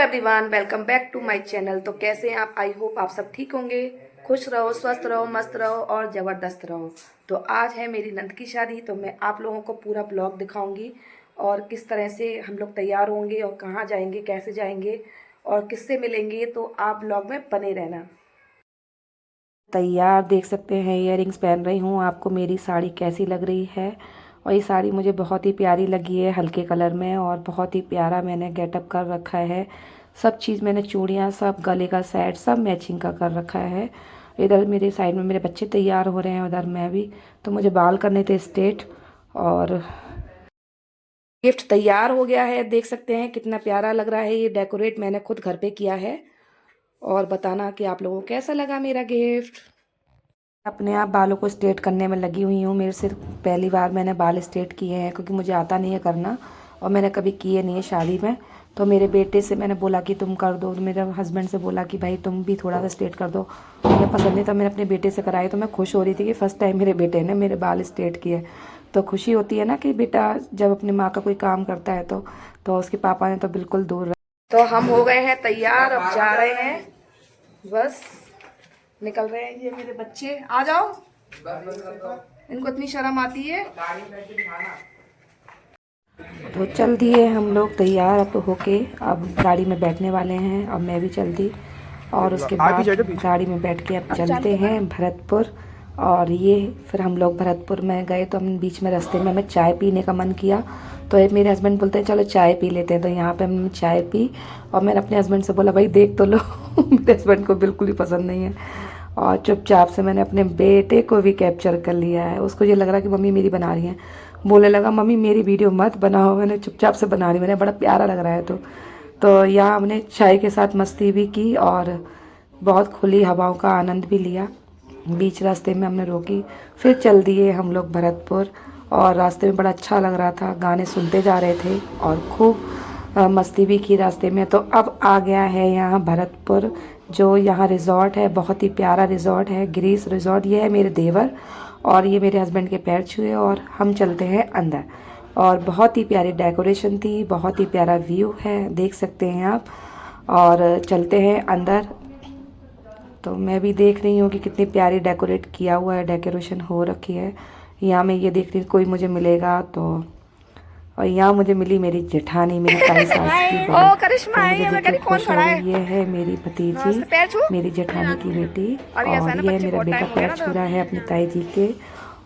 Everyone, welcome back to my channel. तो कैसे हैं आप? आई होप आप सब ठीक होंगे, खुश रहो, स्वस्थ रहो, मस्त रहो और ज़बरदस्त रहो। तो आज है मेरी नंद की शादी, तो मैं आप लोगों को पूरा ब्लॉग दिखाऊंगी और किस तरह से हम लोग तैयार होंगे और कहाँ जाएंगे, कैसे जाएंगे और किससे मिलेंगे। तो आप ब्लॉग में बने रहना। तैयार देख सकते हैं, इयररिंग्स पहन रही हूँ। आपको मेरी साड़ी कैसी लग रही है? और ये साड़ी मुझे बहुत ही प्यारी लगी है, हल्के कलर में, और बहुत ही प्यारा मैंने गेटअप कर रखा है। सब चीज़ मैंने, चूड़ियाँ सब, गले का सेट सब मैचिंग का कर रखा है। इधर मेरे साइड में मेरे बच्चे तैयार हो रहे हैं, उधर मैं भी। तो मुझे बाल करने थे स्ट्रेट, और गिफ्ट तैयार हो गया है। देख सकते हैं कितना प्यारा लग रहा है। ये डेकोरेट मैंने खुद घर पे किया है। और बताना कि आप लोगों को कैसा लगा मेरा गिफ्ट। अपने आप बालों को स्ट्रेट करने में लगी हुई हूँ। मेरे से पहली बार मैंने बाल स्ट्रेट किए हैं, क्योंकि मुझे आता नहीं है करना और मैंने कभी किए नहीं है शादी में। तो मेरे बेटे से मैंने बोला कि तुम कर दो, तो मेरे हस्बैंड से बोला कि भाई तुम भी थोड़ा सा स्ट्रेट कर दो। मुझे पसंद नहीं था, मैंने अपने बेटे से कराई। तो मैं खुश हो रही थी कि फ़र्स्ट टाइम मेरे बेटे ने मेरे बाल स्ट्रेट किए। तो खुशी होती है ना कि बेटा जब अपनी माँ का कोई काम करता है तो उसके पापा ने तो बिल्कुल दूर। तो हम हो गए हैं तैयार, अब जा रहे हैं, बस निकल रहे हैं। ये मेरे बच्चे, आ जाओ, इनको इतनी शर्म आती है। तो चल दिए हम लोग तैयार अब होके, अब गाड़ी में बैठने वाले हैं। अब मैं भी चल दी, और उसके बाद गाड़ी में बैठ के अब चलते हैं भरतपुर। और ये फिर हम लोग भरतपुर में गए, तो हम बीच में रास्ते में हमें चाय पीने का मन किया। तो एक मेरे हस्बैंड बोलते हैं चलो चाय पी लेते हैं। तो यहाँ पे हमने चाय पी, और मैंने अपने हस्बैंड से बोला भाई देख तो लो। मेरे हस्बैंड को बिल्कुल ही पसंद नहीं है। और चुपचाप से मैंने अपने बेटे को भी कैप्चर कर लिया है। उसको ये लग रहा है कि मम्मी मेरी बना रही हैं। बोलने लगा मम्मी मेरी वीडियो मत बनाओ। मैंने चुपचाप से बना ली, मैंने बड़ा प्यारा लग रहा है। तो यहाँ हमने चाय के साथ मस्ती भी की और बहुत खुली हवाओं का आनंद भी लिया। बीच रास्ते में हमने रोकी, फिर चल दिए हम लोग भरतपुर। और रास्ते में बड़ा अच्छा लग रहा था, गाने सुनते जा रहे थे और खूब मस्ती भी की रास्ते में। तो अब आ गया है यहाँ भरतपुर, जो यहाँ रिज़ॉर्ट है, बहुत ही प्यारा रिज़ॉर्ट है, गिरीश रिज़ॉर्ट। ये है मेरे देवर, और ये मेरे हस्बैंड के पैर छुए और हम चलते हैं अंदर। और बहुत ही प्यारी डेकोरेशन थी, बहुत ही प्यारा व्यू है, देख सकते हैं आप। और चलते हैं अंदर। तो मैं भी देख रही हूँ कि कितनी प्यारी डेकोरेट किया हुआ है, डेकोरेशन हो रखी है। यहाँ मैं ये देख रही हूँ कोई मुझे मिलेगा तो। और यहाँ मुझे मिली मेरी जेठानी, मेरी ताई सास की बहू। तो मुझे देख के खुश हो गई। ये है मेरी भतीजी, मेरी जेठानी की बेटी, और ये है मेरा बेटा पैर छू रहा है अपनी ताई जी के।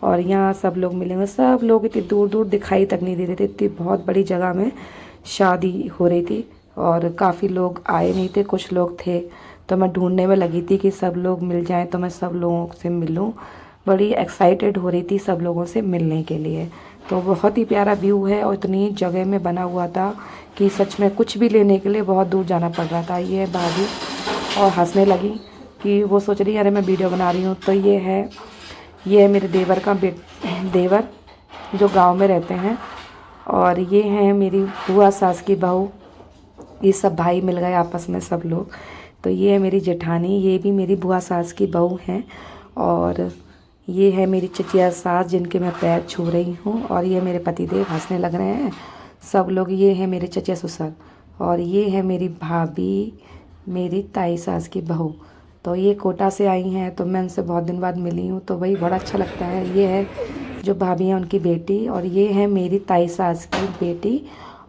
और यहाँ सब लोग मिलेंगे। सब लोग इतनी दूर दूर दिखाई तक नहीं दे रहे थे, इतनी बहुत बड़ी जगह में शादी हो रही थी और काफ़ी लोग आए नहीं थे, कुछ लोग थे। तो मैं ढूंढने में लगी थी कि सब लोग मिल जाएं तो मैं सब लोगों से मिलूं। बड़ी एक्साइटेड हो रही थी सब लोगों से मिलने के लिए। तो बहुत ही प्यारा व्यू है, और इतनी जगह में बना हुआ था कि सच में कुछ भी लेने के लिए बहुत दूर जाना पड़ रहा था। ये भाभी और हंसने लगी कि वो सोच रही है अरे मैं वीडियो बना रही हूँ। तो ये है मेरे देवर का देवर, जो गांव में रहते हैं। और ये है मेरी बुआ सास की बहू। ये सब भाई मिल गए आपस में सब लोग। तो ये है मेरी जेठानी, ये भी मेरी बुआ सास की बहू हैं। और ये है मेरी चचिया सास, जिनके मैं पैर छू रही हूँ। और ये मेरे पतिदेव हंसने लग रहे हैं सब लोग। ये है मेरे चचिया ससुर, और ये है मेरी भाभी, मेरी ताई सास की बहू। तो ये कोटा से आई हैं, तो मैं उनसे बहुत दिन बाद मिली हूँ, तो वही बड़ा अच्छा लगता है। ये है जो भाभी हैं उनकी बेटी, और ये है मेरी ताई सास की बेटी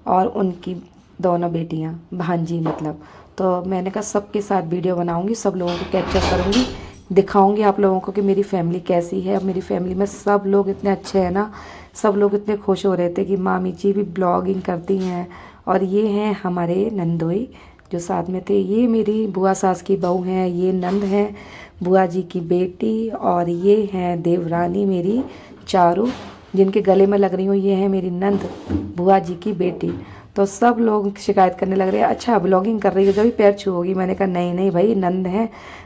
और उनकी दोनों बेटियाँ, भांजी मतलब। तो मैंने कहा सबके साथ वीडियो बनाऊंगी, सब लोगों को कैप्चर करूंगी, दिखाऊंगी आप लोगों को कि मेरी फैमिली कैसी है। और मेरी फैमिली में सब लोग इतने अच्छे हैं ना, सब लोग इतने खुश हो रहे थे कि मामी जी भी ब्लॉगिंग करती हैं। और ये हैं हमारे नंदोई जो साथ में थे। ये मेरी बुआ सास की बहू हैं, ये नंद हैं बुआ जी की बेटी। और ये हैं देवरानी मेरी चारू, जिनके गले में लग रही हूँ। ये है मेरी नंद बुआ जी की बेटी। तो सब लोग शिकायत करने लग रहे हैं, अच्छा ब्लॉगिंग कर रही हो जब भी पैर छूओगी। मैंने कहा नहीं नहीं भाई,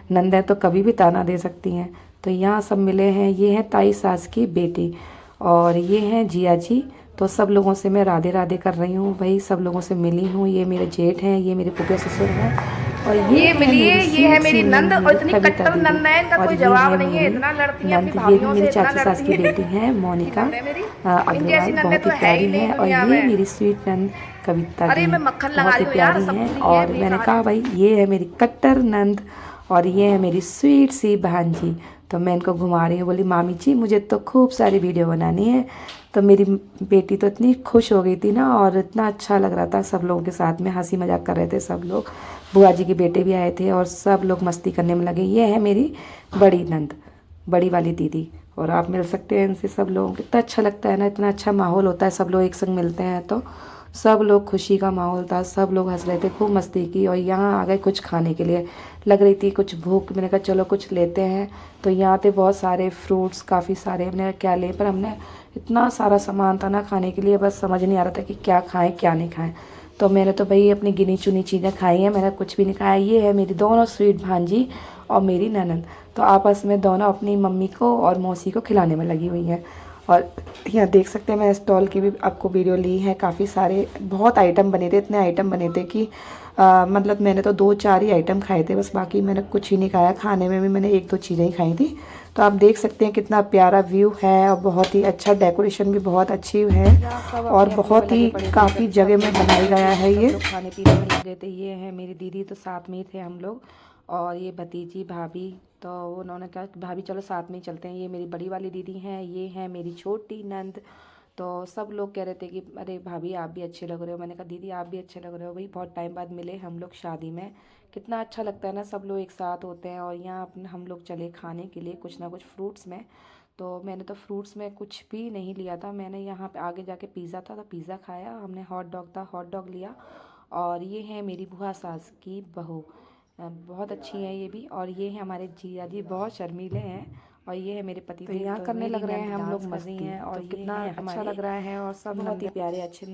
नंद है तो कभी भी ताना दे सकती हैं। तो यहाँ सब मिले हैं। ये हैं ताई सास की बेटी, और ये हैं जिया जी। तो सब लोगों से मैं राधे राधे कर रही हूँ भाई, सब लोगों से मिली हूँ। ये मेरे जेठ हैं, ये मेरे पुप्पे ससुर हैं, और ये है मिली है, मेरी ये है स्वीट मेरी सी नंद, नंद, और मेरी इतनी कविता कट्टर दीदी। नंद है, इनका और कोई ये जवाब है नहीं है, मेरी इतना लड़ती हैं अपनी नंद, ये भी भाभीयों मेरी से, इतना चाची सास लड़ती की हैं। बेटी है ये मोनिका नंद है मेरी, इन जैसी अग्रवाल, नंदे बहुत तो ही है ही प्यारी नहीं है। और दुनिया ये में। मेरी स्वीट नंद कविता अरे दी, मैं मक्खन लगा बहुत रही ही हूँ यार, प्यारी सब हैं। पूरी है और मैंने बेकार कहा है। भाई ये है मेरी कट्टर नंद और ये है मेरी स्वीट सी भांजी। तो मैं इनको घुमा रही हूँ, बोली मामी जी मुझे तो खूब सारी वीडियो बनानी है। तो मेरी बेटी तो इतनी खुश हो गई थी ना, और इतना अच्छा लग रहा था, सब लोगों के साथ में हंसी मजाक कर रहे थे सब लोग। बुआ जी के बेटे भी आए थे और सब लोग मस्ती करने में लगे। ये है मेरी बड़ी नंद, बड़ी वाली दीदी। और आप मिल सकते हैं इनसे, सब लोगों को कितना अच्छा लगता है ना, इतना अच्छा माहौल होता है, सब लोग एक संग मिलते हैं तो सब लोग, खुशी का माहौल था, सब लोग हंस रहे थे, खूब मस्ती की। और यहाँ आ गए कुछ खाने के लिए, लग रही थी कुछ भूख, मैंने कहा चलो कुछ लेते हैं। तो यहाँ थे बहुत सारे फ्रूट्स, काफ़ी सारे, हमने कहा क्या लें, पर हमने इतना सारा सामान था ना खाने के लिए, बस समझ नहीं आ रहा था कि क्या खाएं क्या नहीं खाएं। तो मैंने तो भाई अपनी गिनी चुनी चीज़ें खाई हैं, मैंने कुछ भी नहीं खाया। ये है मेरी दोनों स्वीट भांजी और मेरी ननद, तो आपस में दोनों अपनी मम्मी को और मौसी को खिलाने में लगी हुई हैं। और यहाँ देख सकते हैं, मैं स्टॉल की भी आपको वीडियो ली है, काफ़ी सारे बहुत आइटम बने थे, इतने आइटम बने थे कि मतलब मैंने तो 2-4 ही आइटम खाए थे बस, बाकी मैंने कुछ ही नहीं खाया। खाने में भी मैंने 1-2 चीज़ें ही खाई थी। तो आप देख सकते हैं कितना प्यारा व्यू है, और बहुत ही अच्छा डेकोरेशन भी बहुत अच्छी है, और बहुत ही काफ़ी जगह में बनाया गया है ये। खाने पीने में लगे थे। ये है मेरी दीदी, तो साथ में ही थे हम लोग, और ये भतीजी भाभी, तो उन्होंने कहा कि भाभी चलो साथ में ही चलते हैं। ये मेरी बड़ी वाली दीदी हैं, ये है मेरी छोटी नंद। तो सब लोग कह रहे थे कि अरे भाभी आप भी अच्छे लग रहे हो। मैंने कहा दीदी आप भी अच्छे लग रहे हो। भाई बहुत टाइम बाद मिले हम लोग शादी में, कितना अच्छा लगता है ना, सब लोग एक साथ होते हैं। और यहाँ हम लोग चले खाने के लिए कुछ ना कुछ फ्रूट्स में। तो मैंने तो फ्रूट्स में कुछ भी नहीं लिया था, मैंने यहाँ पे आगे जाके पिज़्ज़ा था तो पिज़्ज़ा खाया हमने, हॉट डॉग था हॉट डॉग लिया। और ये है मेरी बुआ सास की बहू, बहुत अच्छी है ये भी। और ये है हमारे जिया जी, बहुत शर्मीले हैं। और ये है मेरे पति, तो यहाँ करने लग रहे हैं हम लोग मस्ती हैं, और कितना अच्छा लग रहा है, और सब बहुत ही प्यारे अच्छे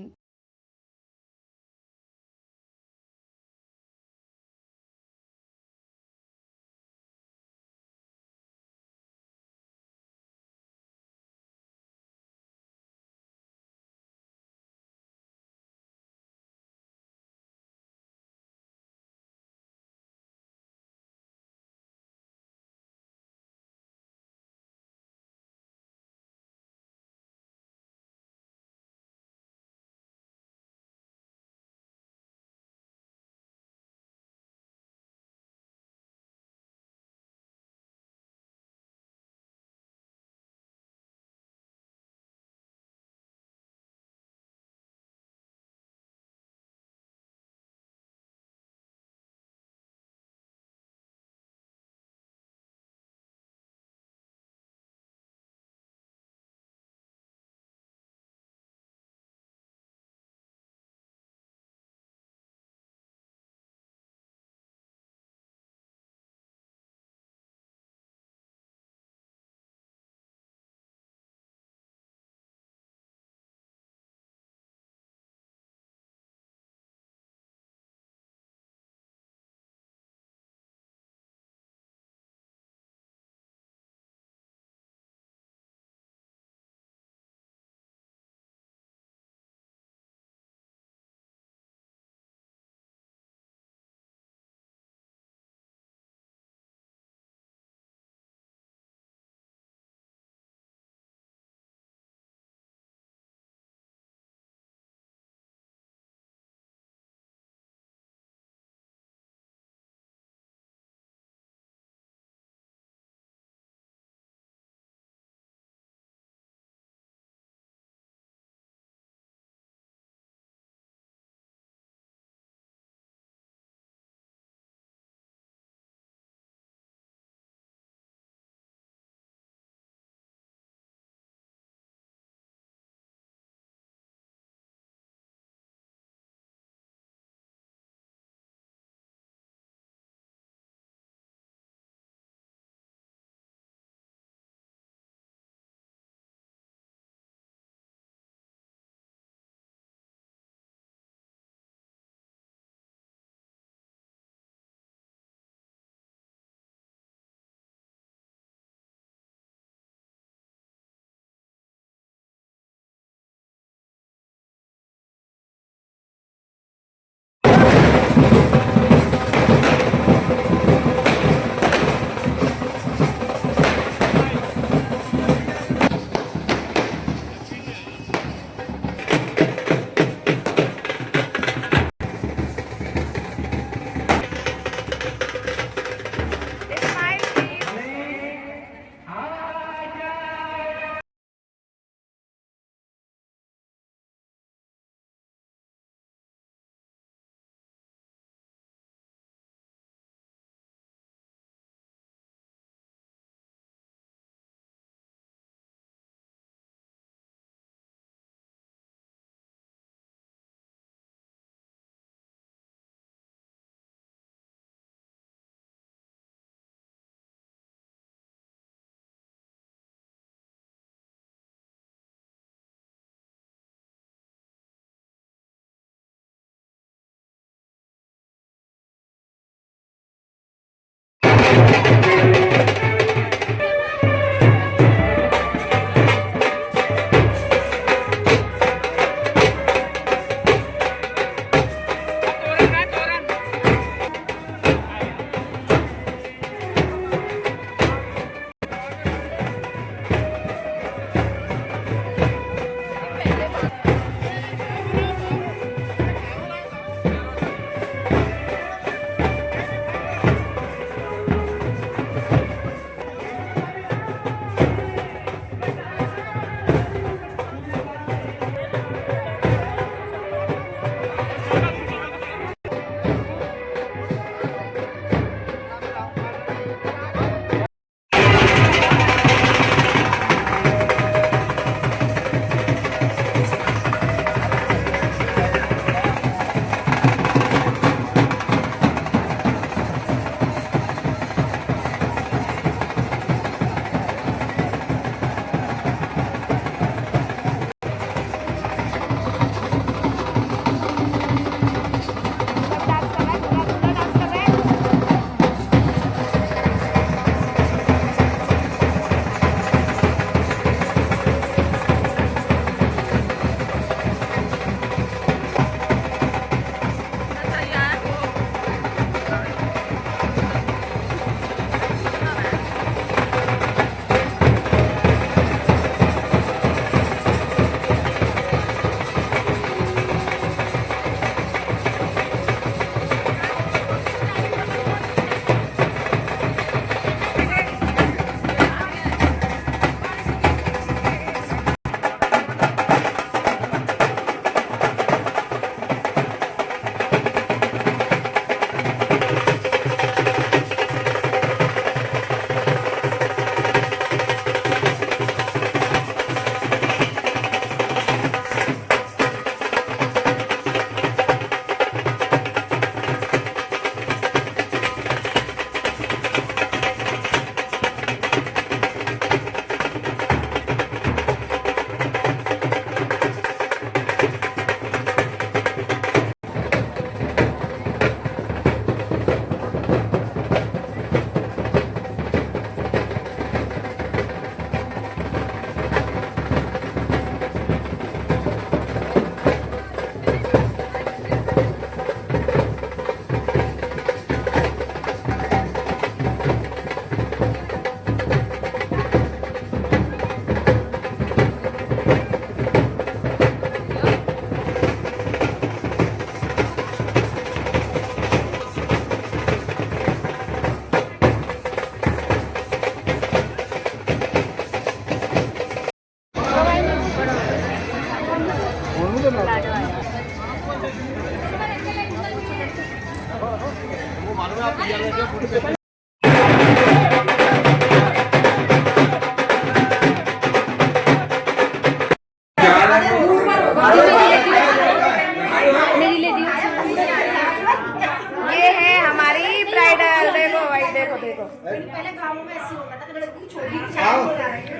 ये है हमारी ब्राइडल। देखो भाई, देखो देखो।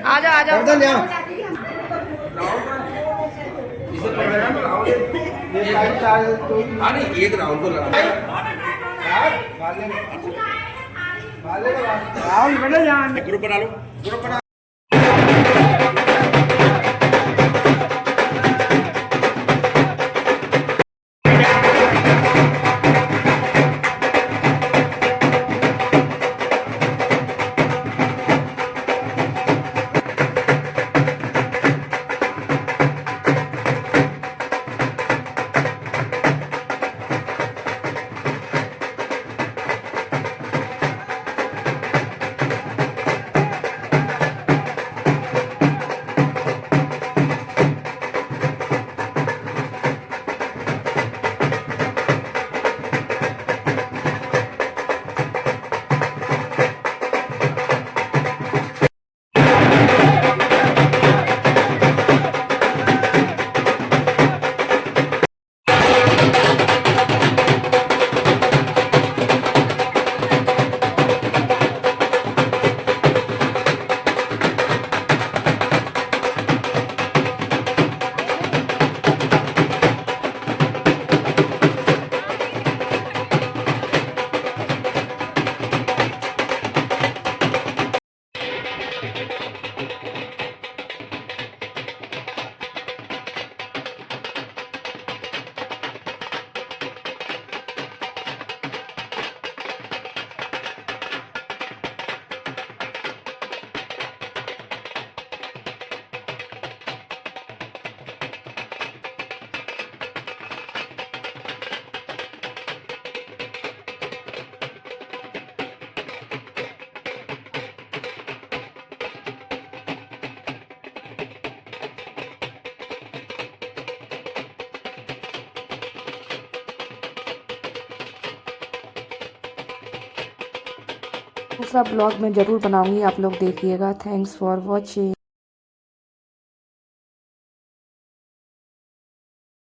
आ जाओ आ जाओ। एक राउंड को लगा ग्रुप बना लो, ग्रुप बना। दूसरा ब्लॉग मैं ज़रूर बनाऊंगी, आप लोग देखिएगा। Thanks for watching.